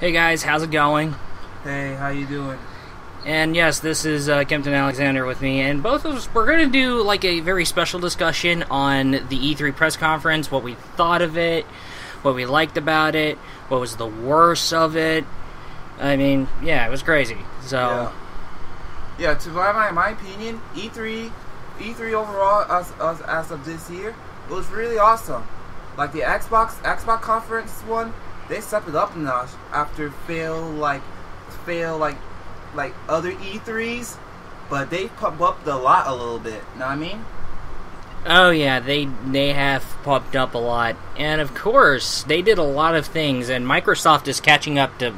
Hey guys, how's it going? Hey, how you doing? And yes, this is Kempton Alexander with me, and both of us, we're going to do like a very special discussion on the E3 press conference, what we thought of it, what we liked about it, what was the worst of it. I mean, yeah, it was crazy. So, yeah. To my opinion, E3 overall as of this year, it was really awesome. Like the Xbox conference one, they stepped it up a notch after fail like other E3s, but they pumped up the lot a little bit. Know what I mean? oh yeah, they have popped up a lot, and of course they did a lot of things, and Microsoft is catching up to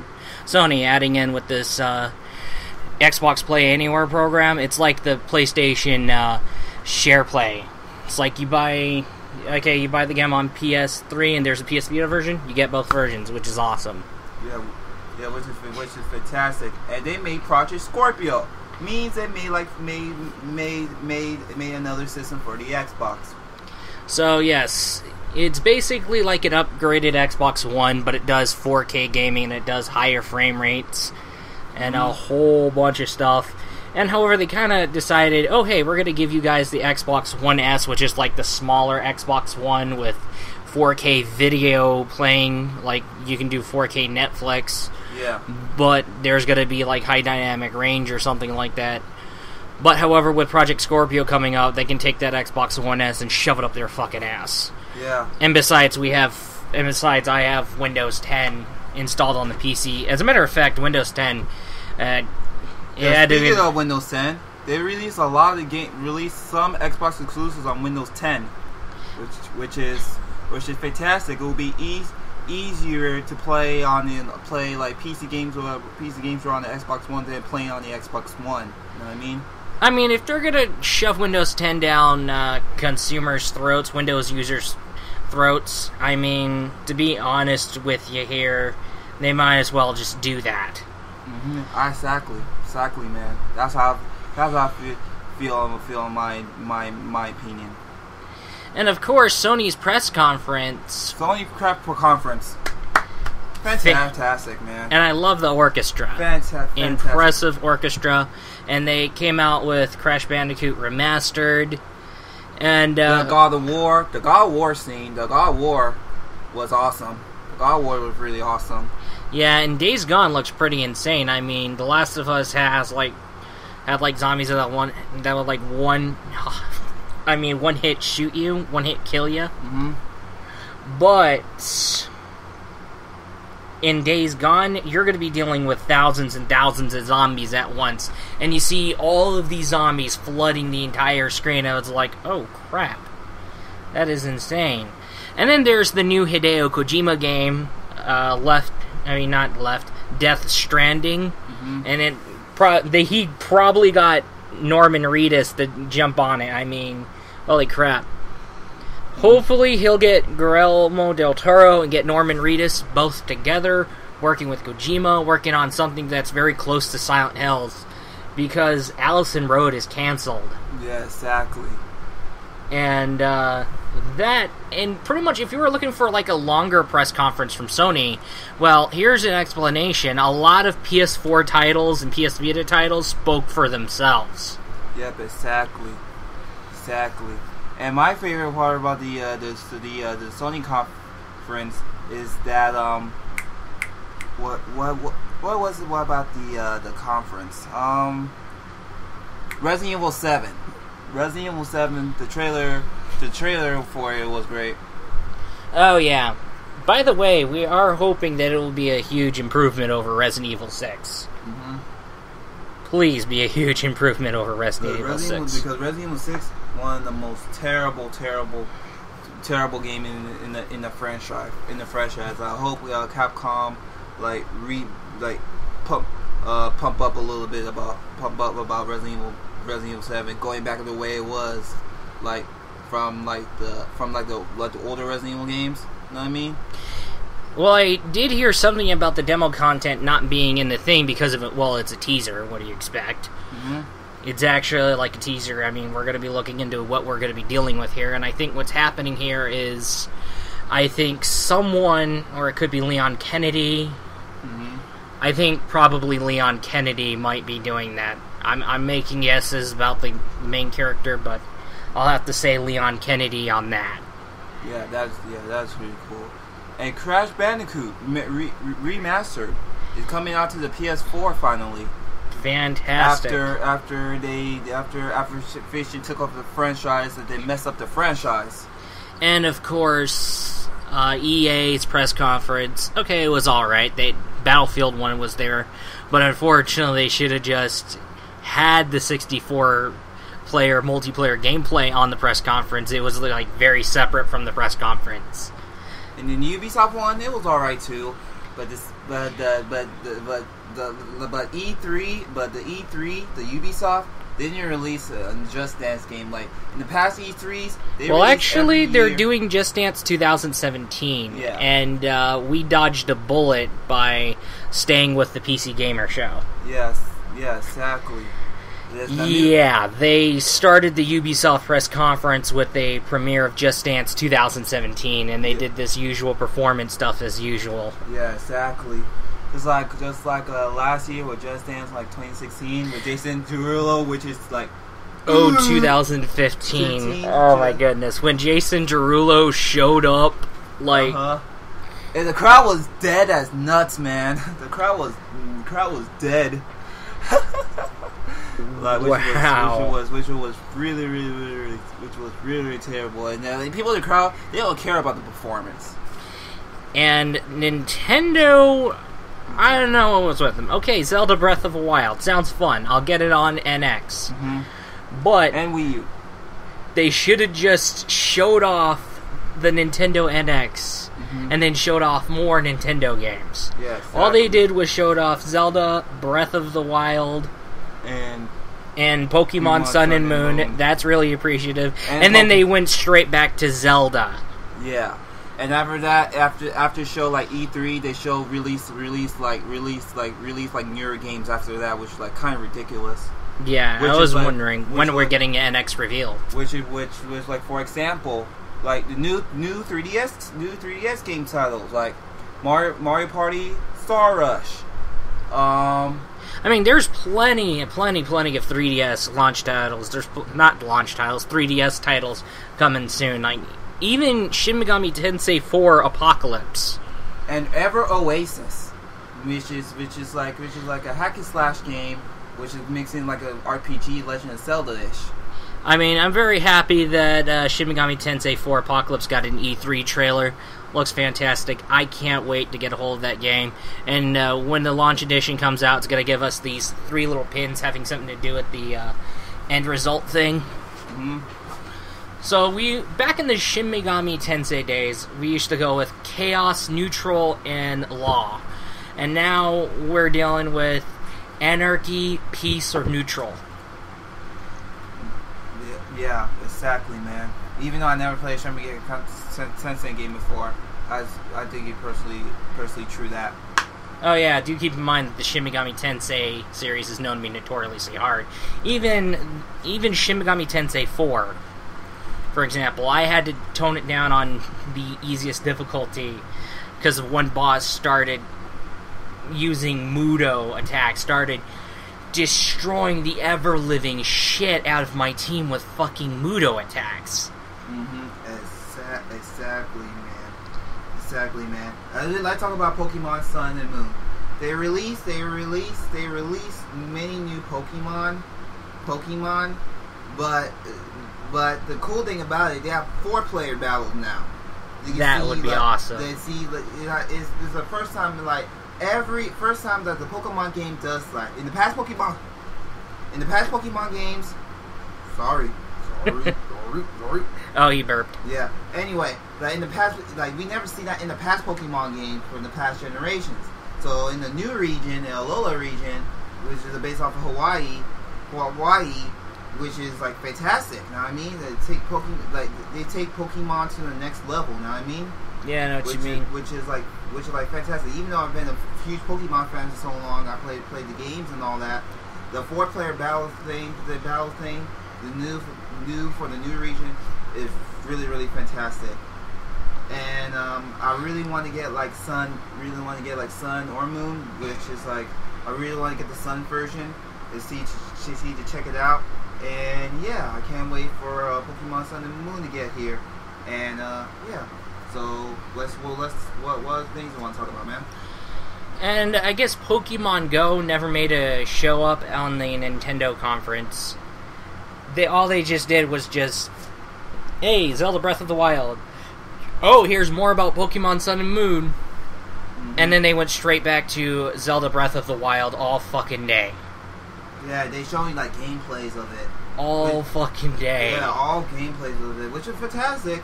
Sony, adding in with this Xbox Play Anywhere program. It's like the PlayStation Share Play. It's like you buy the game on PS3 and there's a PS Vita version, you get both versions, which is awesome. Yeah, which is fantastic. And they made Project Scorpio. Means they made another system for the Xbox. So yes, it's basically like an upgraded Xbox One, but it does 4K gaming and it does higher frame rates and a whole bunch of stuff. And however, they kind of decided, oh hey, we're going to give you guys the Xbox One S, which is like the smaller Xbox One with 4K video playing, like you can do 4K Netflix. Yeah. But there's going to be like high dynamic range or something like that. But however, with Project Scorpio coming out, they can take that Xbox One S and shove it up their fucking ass. Yeah. And besides, I have Windows 10 installed on the PC. As a matter of fact, Windows 10. Speaking of Windows 10, they released a lot of some Xbox exclusives on Windows 10, which is fantastic. It will be easier to play like PC games or on the Xbox One than playing on the Xbox One. You know what I mean? I mean, if they're gonna shove Windows 10 down consumers' throats, Windows users' throats, I mean, to be honest with you here, they might as well just do that. Exactly, man. That's how I feel in my opinion. And of course, Sony's press conference. Fantastic, man. And I love the orchestra. Fantastic. Impressive orchestra. And they came out with Crash Bandicoot Remastered. And the God of War scene. The God of War was awesome. The God of War was really awesome. Yeah, and Days Gone looks pretty insane. I mean, The Last of Us had zombies that would like one hit shoot you, one hit kill you. Mm-hmm. But in Days Gone, you're going to be dealing with thousands and thousands of zombies at once, and you see all of these zombies flooding the entire screen, and it's like, oh crap, that is insane. And then there's the new Hideo Kojima game, Death Stranding, and he probably got Norman Reedus to jump on it. I mean, holy crap. Hopefully he'll get Guillermo del Toro and get Norman Reedus both together, working with Kojima, working on something that's very close to Silent Hills, because Allison Road is canceled. Yeah, exactly. And and pretty much if you were looking for like a longer press conference from Sony, well, here's an explanation. A lot of PS4 titles and PS Vita titles spoke for themselves. Yep, exactly. And my favorite part about the Sony conference is that what about the conference? Resident Evil 7. Resident Evil 7, the trailer for it was great. Oh yeah. By the way, we are hoping that it will be a huge improvement over Resident Evil 6. Mm-hmm. Please be a huge improvement over Resident Evil 6. Because Resident Evil 6, one of the most terrible game in the franchise. I hope Capcom pump up a little bit about Resident Evil 7, going back to the way it was, like from the older Resident Evil games. You know what I mean? Well, I did hear something about the demo content not being in the thing because of it. Well, it's a teaser. What do you expect? Mm-hmm. It's actually like a teaser. I mean, we're going to be looking into what we're going to be dealing with here, and I think what's happening here is, I think someone, or it could be Leon Kennedy, I think probably Leon Kennedy might be doing that. I'm making guesses about the main character, but I'll have to say Leon Kennedy on that. Yeah, that's really cool. And Crash Bandicoot remastered is coming out to the PS4 finally. Fantastic. After Fish took over the franchise, that they messed up the franchise. And of course, EA's press conference. Okay, it was all right. Battlefield 1 was there, but unfortunately, they should have just had the 64-player multiplayer gameplay on the press conference. It was like very separate from the press conference. And then Ubisoft one, it was all right too, but the Ubisoft, they didn't release a Just Dance game like in the past E3s. They're doing Just Dance 2017, yeah. And we dodged a bullet by staying with the PC Gamer Show. Yes, exactly. Yeah, they started the Ubisoft press conference with a premiere of Just Dance 2017, and they did this usual performance stuff as usual. Yeah, exactly. Just like last year with Just Dance, like 2016, with Jason Derulo, which is like... 2015. Oh my goodness. When Jason Derulo showed up, like... And the crowd was dead as nuts, man. The crowd was dead. Which was really terrible. And people in the crowd, they don't care about the performance. And Nintendo, I don't know what was with them. Okay, Zelda Breath of the Wild sounds fun. I'll get it on NX. Mm-hmm. But and Wii U. They should have just showed off the Nintendo NX. And then showed off more Nintendo games. Yeah, exactly. All they did was showed off Zelda, Breath of the Wild, and Pokemon Sun and Moon. That's really appreciative. And then they went straight back to Zelda. Yeah. And after that, after show like E3, they show release newer games after that, which is like kind of ridiculous. Yeah, I was wondering when we're getting NX revealed. Which was like, for example, like the new 3DS game titles like Mario Party Star Rush. I mean, there's plenty of 3DS launch titles. There's not launch titles, 3DS titles coming soon. Like even Shin Megami Tensei 4 Apocalypse and Ever Oasis, which is like a hack and slash game, which is mixing like an RPG Legend of Zelda-ish. I mean, I'm very happy that Shin Megami Tensei 4 Apocalypse got an E3 trailer. Looks fantastic. I can't wait to get a hold of that game. And when the launch edition comes out, it's going to give us these 3 little pins having something to do with the end result thing. Mm-hmm. So back in the Shin Megami Tensei days, we used to go with Chaos, Neutral, and Law. And now we're dealing with Anarchy, Peace, or Neutral. Yeah, exactly, man. Even though I never played a Shin Megami Tensei game before, I think it personally true that. Oh yeah, do keep in mind that the Shin Megami Tensei series is known to be notoriously hard. Even Shin Megami Tensei 4, for example, I had to tone it down on the easiest difficulty because of one boss started using Mudo attacks, started destroying the ever-living shit out of my team with fucking Mudo attacks. Mm-hmm. Exactly, man. I really like talking about Pokemon Sun and Moon. They released many new Pokemon, but the cool thing about it, they have 4-player battles now. That would be awesome. It's the first time that the Pokemon game does like in the past Pokemon games. Sorry. Oh, you burped. Yeah. Anyway, like in the past, like we never see that in the past Pokemon games from the past generations. So in the new region, the Alola region, which is based off of Hawaii, which is like fantastic. You know what I mean? They take Pokemon to the next level. You know what I mean? Yeah, I know what you mean. Which is like fantastic. Even though I've been a huge Pokemon fan for so long, I played the games and all that. The 4-player battle thing, the new for the new region is really, really fantastic. And I really want to get like Sun or Moon, which is like I really want to get the Sun version to check it out. And yeah, I can't wait for Pokemon Sun and Moon to get here. And yeah, so what things you want to talk about, man? And I guess Pokemon Go never made a show up on the Nintendo conference. All they just did was just, hey, Zelda Breath of the Wild. Oh, here's more about Pokemon Sun and Moon. Mm-hmm. And then they went straight back to Zelda Breath of the Wild all fucking day. Yeah, they showing like gameplays of it. All fucking day. Yeah, all gameplays of it, which is fantastic.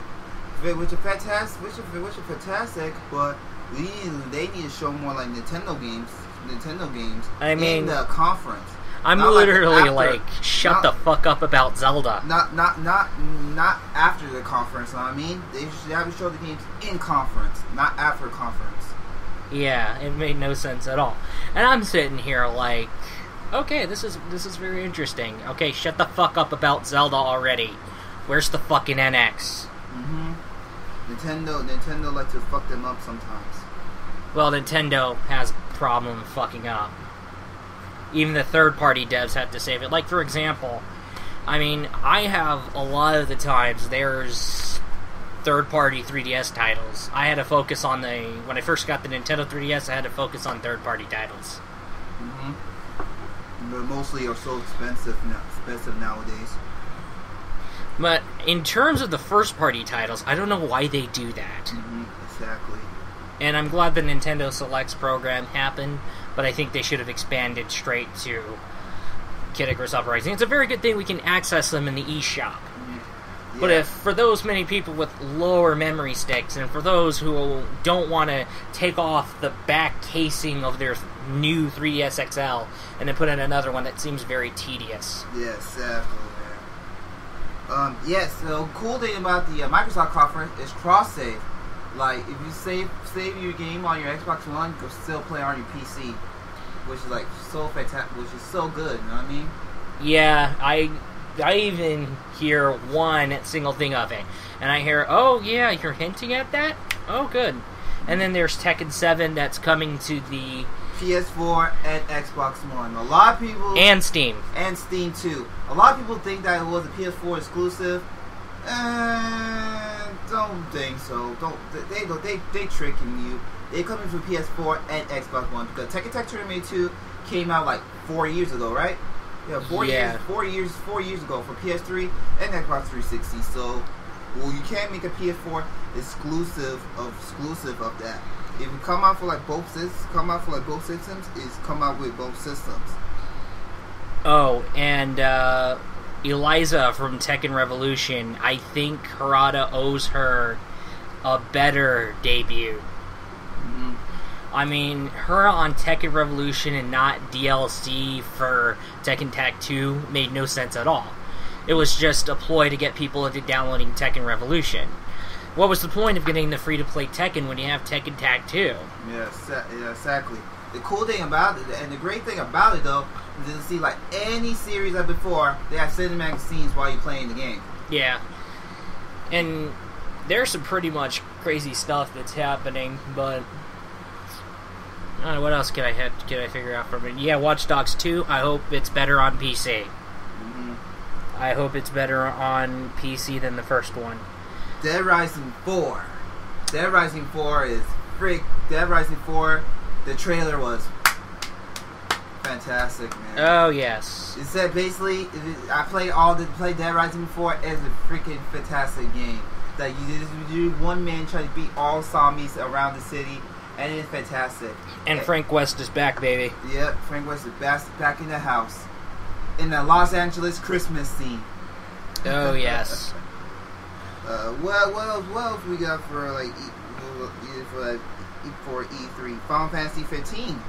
Which is fantastic, but they need to show more like Nintendo games. I mean, in the conference. I'm not literally like shut the fuck up about Zelda. Not after the conference. You know what I mean, they should have to show the games in conference, not after conference. Yeah, it made no sense at all. And I'm sitting here like, okay, this is very interesting. Okay, shut the fuck up about Zelda already. Where's the fucking NX? Mm-hmm. Nintendo like to fuck them up sometimes. Well, Nintendo has a problem fucking up. Even the third-party devs had to save it. Like, for example, I mean, I have a lot of the times there's third-party 3DS titles. I had to focus on when I first got the Nintendo 3DS, I had to focus on third-party titles. Mm-hmm. But mostly are so expensive nowadays. But in terms of the first-party titles, I don't know why they do that. Mm-hmm. Exactly. And I'm glad the Nintendo Selects program happened, but I think they should have expanded straight to Kid Icarus Uprising. It's a very good thing we can access them in the eShop. Mm-hmm. Yeah. But if for those many people with lower memory sticks, and for those who don't want to take off the back casing of their new 3DS XL and then put in another one, that seems very tedious. Yeah, exactly. Yes, the cool thing about the Microsoft conference is cross-save. Like, if you save your game on your Xbox One, you can still play on your PC, which is like so fantastic, which is so good. You know what I mean? Yeah, I even hear one single thing of it, and I hear, oh yeah, you're hinting at that? Oh, good. And then there's Tekken 7 that's coming to the PS4 and Xbox One. A lot of people and Steam too. A lot of people think that it was a PS4 exclusive. Don't think so. They tricking you. They coming for PS4 and Xbox One because Tekken Tag Tournament 2 came out like 4 years ago, right? Yeah, 4 years ago for PS3 and Xbox 360. So, well, you can't make a PS4 exclusive of that. If it come out for like both systems, it's come out with both systems. Oh, and Eliza from Tekken Revolution, I think Harada owes her a better debut. Mm-hmm. I mean, her on Tekken Revolution and not DLC for Tekken Tag 2 made no sense at all. It was just a ploy to get people into downloading Tekken Revolution. What was the point of getting the free-to-play Tekken when you have Tekken Tag 2? Yeah, exactly. The cool thing about it, and the great thing about it, though, is to see, like, any series like before, they have cinematic scenes while you're playing the game. Yeah. And there's some pretty much crazy stuff that's happening, but I don't know, what else can I figure out from it? Yeah, Watch Dogs 2, I hope it's better on PC. Mm-hmm. I hope it's better on PC than the first one. Dead Rising 4. Dead Rising 4 is Dead Rising 4, the trailer was fantastic, man. Oh, yes. It said basically, I played Dead Rising 4 as a freaking fantastic game. That you one man try to beat all zombies around the city, and it's fantastic. And Frank West is back, baby. Yep, Frank West is back in the house. In the Los Angeles Christmas scene. Oh, yes. What else we got for like for E3? Final Fantasy 15.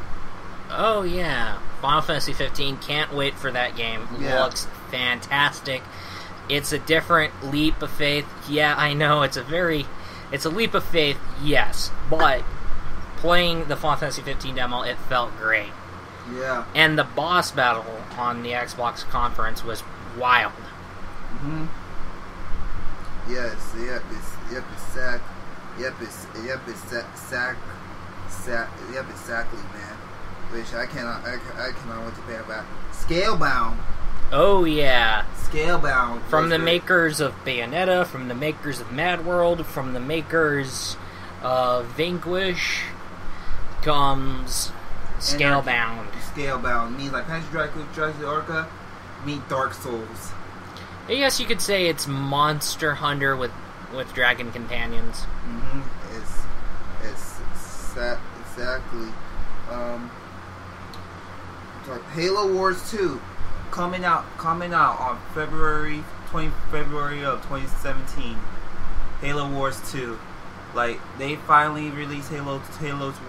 Oh yeah, Final Fantasy 15. Can't wait for that game. Yeah. Looks fantastic. It's a different leap of faith. Yeah, I know it's a leap of faith. Yes, but playing the Final Fantasy 15 demo, it felt great. Yeah. And the boss battle on the Xbox conference was wild. Mm-hmm. Yes, it's sad. Exactly, man. Which I cannot wait to play about. Scalebound. Oh yeah. Scalebound. From the makers of Bayonetta, from the makers of Mad World, from the makers of Vanquish, comes Scalebound. Scalebound means like Panzer Dragon Orca meet Dark Souls. I guess you could say it's Monster Hunter with dragon companions. Mm-hmm. Exactly. Halo Wars 2 coming out on February of 2017. Halo Wars 2. Like, they finally released Halo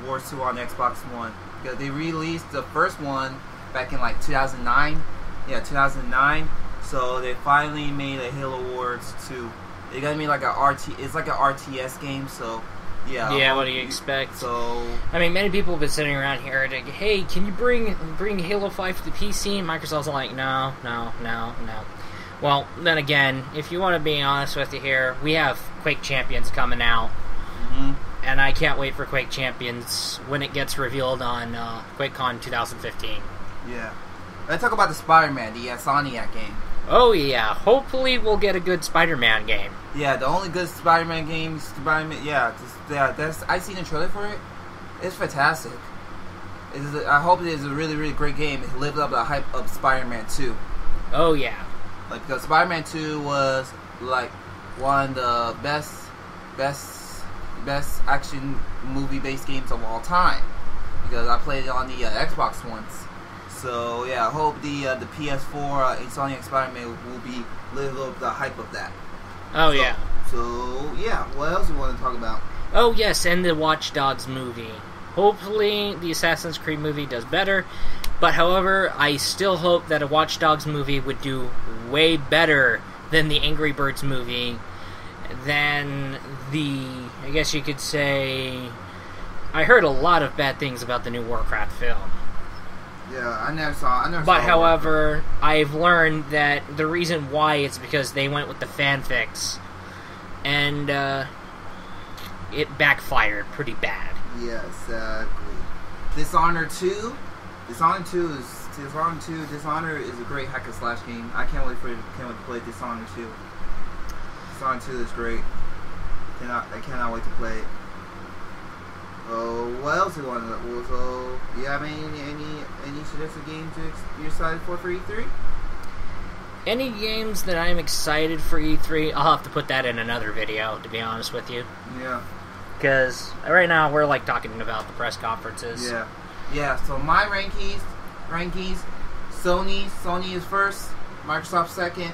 Wars 2 on Xbox One. Because they released the first one back in like 2009. Yeah, 2009. So they finally made a Halo Wars 2. They got me like it's like an RTS game, so yeah. Yeah, what do you expect? So I mean, many people have been sitting around here like, hey, can you bring Halo 5 to the PC? And Microsoft's like, no. Well, then again, if you want to be honest with you here, we have Quake Champions coming out. Mm-hmm. And I can't wait for Quake Champions when it gets revealed on QuakeCon 2015. Yeah. Let's talk about the Spider-Man, the Insomniac game. Oh yeah, hopefully we'll get a good Spider-Man game. Yeah, the only good Spider-Man games, that's I seen the trailer for it. It's fantastic. I hope it is a really, really great game. It lived up to the hype of Spider-Man 2. Oh yeah. Like, because Spider-Man 2 was like one of the best action movie-based games of all time. Because I played it on the Xbox once. So yeah, I hope the PS4 Insomniac Spider-Man will be live up the hype of that. Oh yeah. So yeah, what else do you want to talk about? Oh yes, and the Watch Dogs movie. Hopefully the Assassin's Creed movie does better, but however, I still hope that a Watch Dogs movie would do way better than the Angry Birds movie, than I guess you could say, I heard a lot of bad things about the new Warcraft film. Yeah, I never saw But however, I've learned that the reason why is because they went with the fanfics, and it backfired pretty bad. Yeah, exactly. Dishonored 2 is a great hack and slash game. I can't wait to play Dishonored 2. Dishonored 2 is great. I cannot wait to play it. What else do you want to? So, do you have any suggested games you're excited for E3? Any games that I'm excited for E3, I'll have to put that in another video, to be honest with you. Yeah. Because right now we're like talking about the press conferences. Yeah. So my rankings, Sony is first, Microsoft second,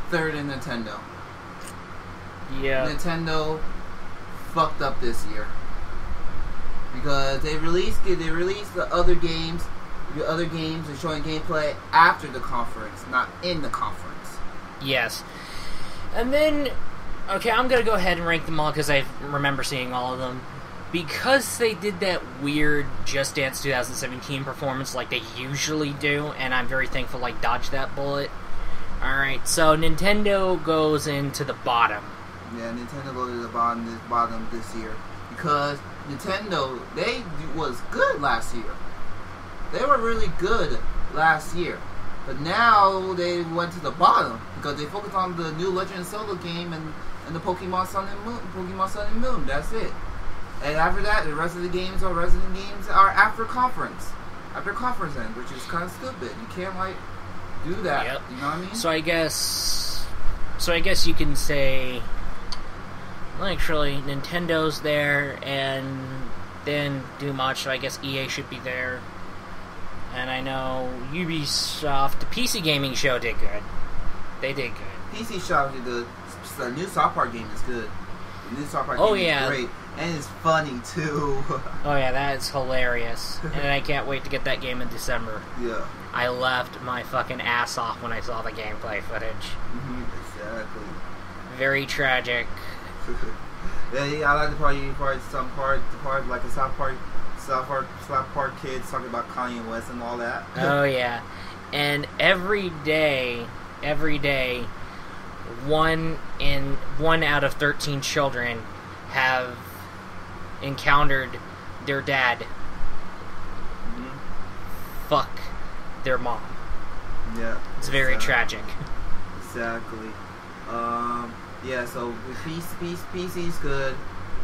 third is Nintendo. Yeah. Nintendo fucked up this year. Because they released the other games. The other games are showing gameplay after the conference, not in the conference. Yes. And then, okay, I'm going to go ahead and rank them all because I remember seeing all of them. Because they did that weird Just Dance 2017 performance like they usually do, and I'm very thankful I dodged that bullet. Alright, so Nintendo goes into the bottom. Yeah, Nintendo goes to the bottom this year. Because Nintendo, they was good last year. They were really good last year. But now they went to the bottom because they focused on the new Legend of Zelda game and the Pokemon Sun and Moon. That's it. And after that, the rest of the games are after conference. After conference end, which is kind of stupid. You can't do that. Yep. You know what I mean? So I guess you can say, well, actually, Nintendo's there and didn't do much, so I guess EA should be there. And I know Ubisoft, the PC gaming show did good. They did good. PC shop did good. The new South Park game is good. The new South Park game is great. And it's funny, too. Oh, yeah, that's hilarious. And I can't wait to get that game in December. Yeah. I laughed my fucking ass off when I saw the gameplay footage. Mm-hmm, exactly. Very tragic. Yeah, I like the part like a South Park kids talking about Kanye West and all that. Oh yeah, and every day, one out of 13 children have encountered their dad fuck their mom. Yeah. It's very tragic. Exactly. Yeah, so PC's good,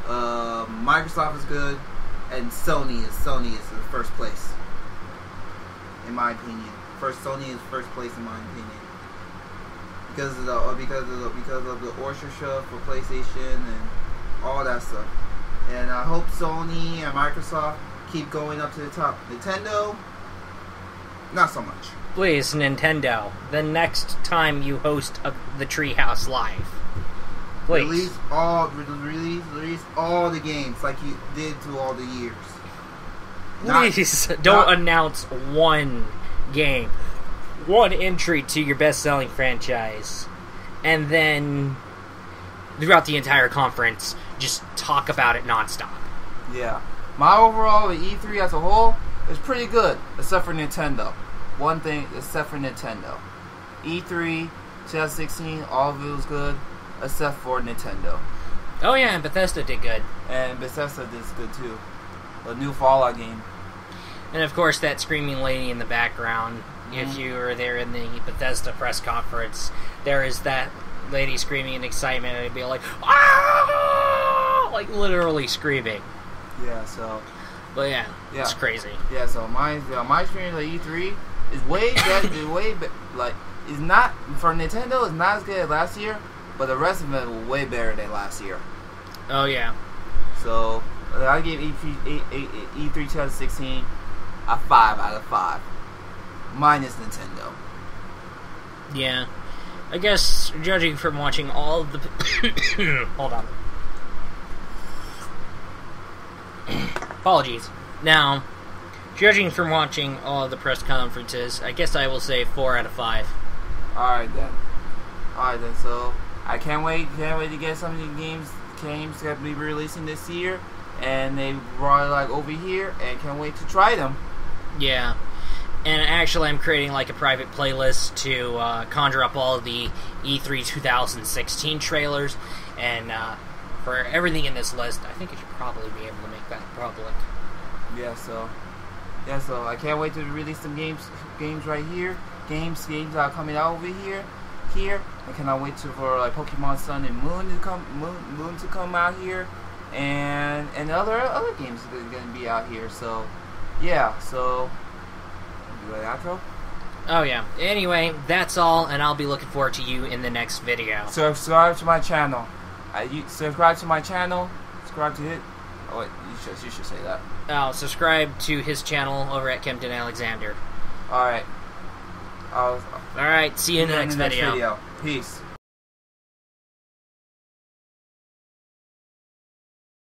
Microsoft is good, and Sony is in first place, in my opinion. Sony is first place in my opinion. Because of the orchestra for PlayStation and all that stuff. And I hope Sony and Microsoft keep going up to the top. Nintendo, not so much. Please, Nintendo, the next time you host the Treehouse Live, please. Release all the games like you did through all the years. Please don't announce one game, one entry to your best-selling franchise, and then throughout the entire conference, just talk about it nonstop. Yeah. My overall, the E3 as a whole, is pretty good, except for Nintendo. One thing, except for Nintendo. E3, 2016, all of it was good, except for Nintendo. Oh yeah, and Bethesda did good. And Bethesda did good too. The new Fallout game. And of course, that screaming lady in the background. If you were there in the Bethesda press conference, there is that lady screaming in excitement, and it'd be like, ah! Like literally screaming. Yeah, so. But yeah, it's crazy. Yeah, so my experience at E3 is way better. Is not for Nintendo. It's not as good as last year, but the rest of it was way better than last year. Oh yeah. So I gave E3 2016 a 5 out of 5, minus Nintendo. Yeah, I guess judging from watching all of the hold on. Apologies. Now, judging from watching all of the press conferences, I guess I will say 4 out of 5. Alright then. So I can't wait to get some of the games that will be releasing this year, and they brought it like over here, and can't wait to try them. Yeah. And actually, I'm creating like a private playlist to conjure up all of the E3 2016 trailers, and for everything in this list, I think I should probably be able to make that public. Yeah, so I can't wait to release some games right here. Games that are coming out over here. I cannot wait for like Pokemon Sun and Moon to come out here, and other games that are gonna be out here. So yeah, so you like outro? Oh yeah. Anyway, that's all, and I'll be looking forward to you in the next video. Subscribe to my channel. Subscribe to my channel. Subscribe to it. Oh wait, you should say that. Oh, subscribe to his channel over at Kempton Alexander. Alright. Alright, see you in the next video. Peace.